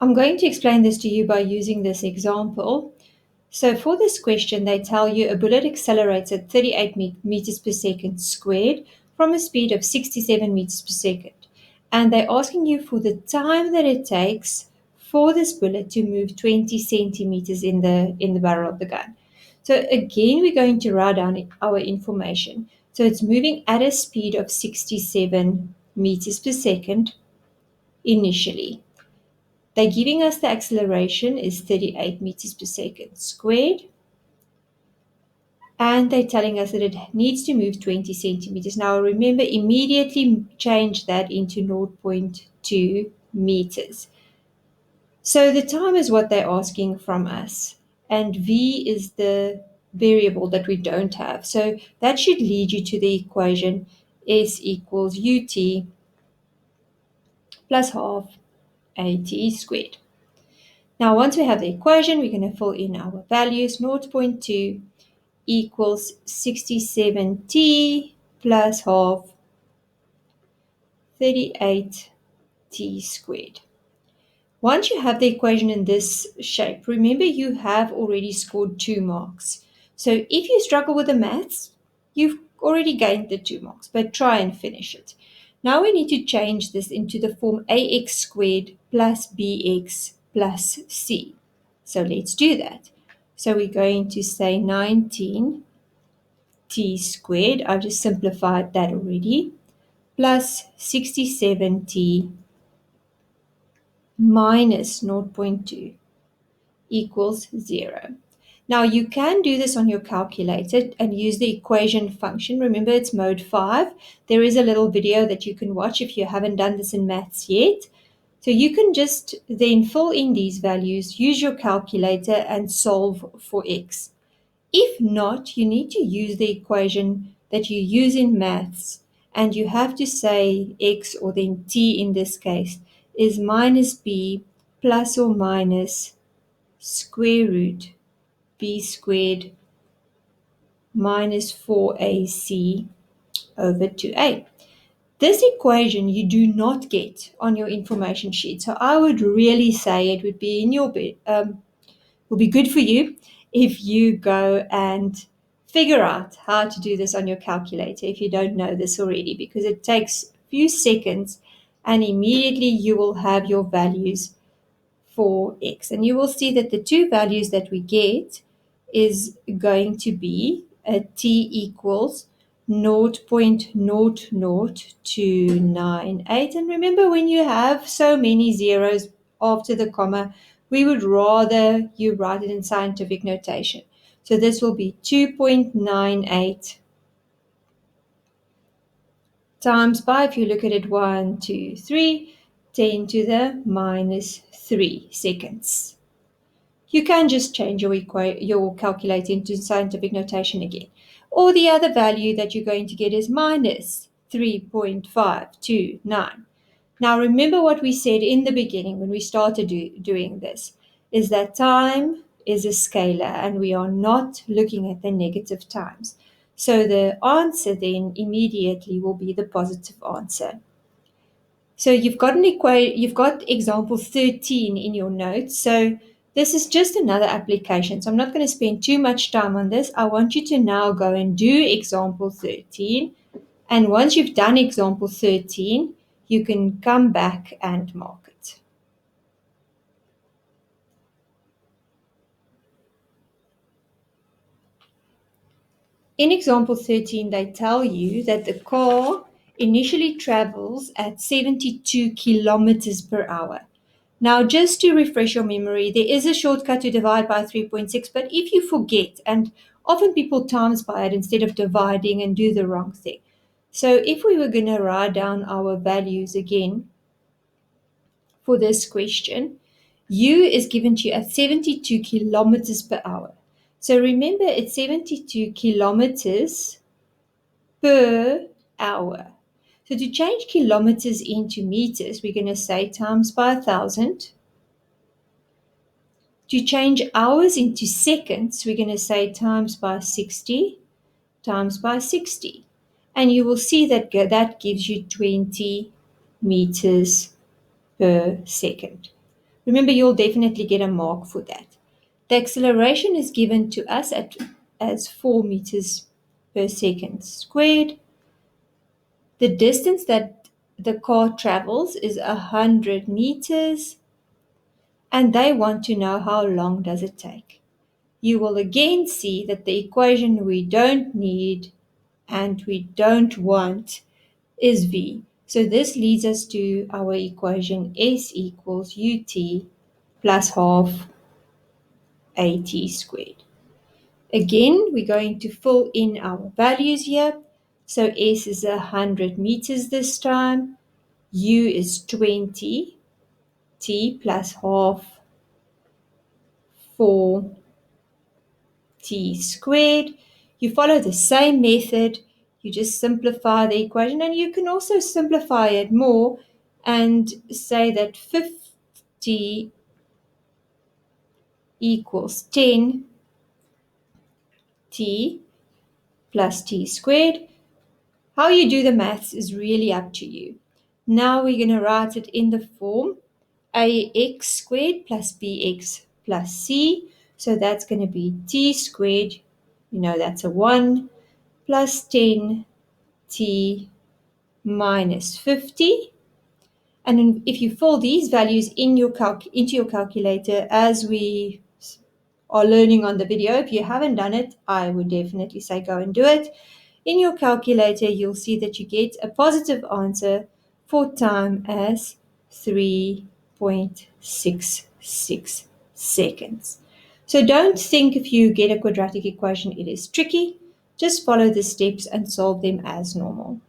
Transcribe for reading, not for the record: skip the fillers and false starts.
I'm going to explain this to you by using this example. So for this question, they tell you a bullet accelerates at 38 meters per second squared from a speed of 67 meters per second. And they're asking you for the time that it takes for this bullet to move 20 centimeters in the barrel of the gun. So again, we're going to write down our information. So it's moving at a speed of 67 meters per second initially. They're giving us the acceleration is 38 meters per second squared. And they're telling us that it needs to move 20 centimeters. Now remember, immediately change that into 0.2 meters. So the time is what they're asking from us. And v is the variable that we don't have. So that should lead you to the equation s equals ut plus half at squared. Now once we have the equation, we're going to fill in our values. 0.2 equals 67t plus half 38t squared. Once you have the equation in this shape, remember you have already scored 2 marks. So if you struggle with the maths, you've already gained the 2 marks, but try and finish it. Now we need to change this into the form ax squared plus bx plus c. So let's do that. So we're going to say 19 t squared, I've just simplified that already, plus 67t minus 0.2 equals 0. Now you can do this on your calculator and use the equation function. Remember, it's mode 5. There is a little video that you can watch if you haven't done this in maths yet. So you can just then fill in these values, use your calculator and solve for x. If not, you need to use the equation that you use in maths, and you have to say x, or then t in this case, is minus b plus or minus square root b squared minus 4ac over 2a. This equation you do not get on your information sheet, so I would really say it would be in your will be good for you if you go and figure out how to do this on your calculator if you don't know this already, because it takes a few seconds and immediately you will have your values for x. And you will see that the two values that we get is going to be a t equals 0.00298. And remember, when you have so many zeros after the comma, we would rather you write it in scientific notation. So this will be 2.98 times by, if you look at it, 1, 2, 3, 10 to the minus 3 seconds. You can just change your calculator into scientific notation again. Or the other value that you're going to get is minus 3.529. Now remember what we said in the beginning when we started doing this, is that time is a scalar and we are not looking at the negative times. So the answer then immediately will be the positive answer. So you've got example 13 in your notes. So this is just another application. So I'm not going to spend too much time on this. I want you to now go and do example 13. And once you've done example 13, you can come back and mark it. In example 13, they tell you that the car initially travels at 72 kilometers per hour. Now, just to refresh your memory, there is a shortcut to divide by 3.6, but if you forget, and often people times by it instead of dividing and do the wrong thing. So if we were going to write down our values again for this question, u is given to you at 72 kilometers per hour. So remember, it's 72 kilometers per hour. So to change kilometers into meters, we're going to say times by 1,000. To change hours into seconds, we're going to say times by 60 times by 60. And you will see that that gives you 20 meters per second. Remember, you'll definitely get a mark for that. The acceleration is given to us as 4 meters per second squared. The distance that the car travels is 100 meters, and they want to know how long does it take. You will again see that the equation we don't need and we don't want is v. So this leads us to our equation S equals ut plus half at squared. Again, we're going to fill in our values here. So S is 100 meters this time. U is 20. T plus half 4t squared. You follow the same method. You just simplify the equation, and you can also simplify it more and say that 50 equals 10t plus t squared. How you do the maths is really up to you. Now we're going to write it in the form ax squared plus bx plus c. So that's going to be t squared, that's a 1, plus 10t minus 50. And then if you fill these values into your calculator as we are learning on the video, if you haven't done it, I would definitely say go and do it. In your calculator, you'll see that you get a positive answer for time as 3.66 seconds. So don't think if you get a quadratic equation it is tricky. Just follow the steps and solve them as normal.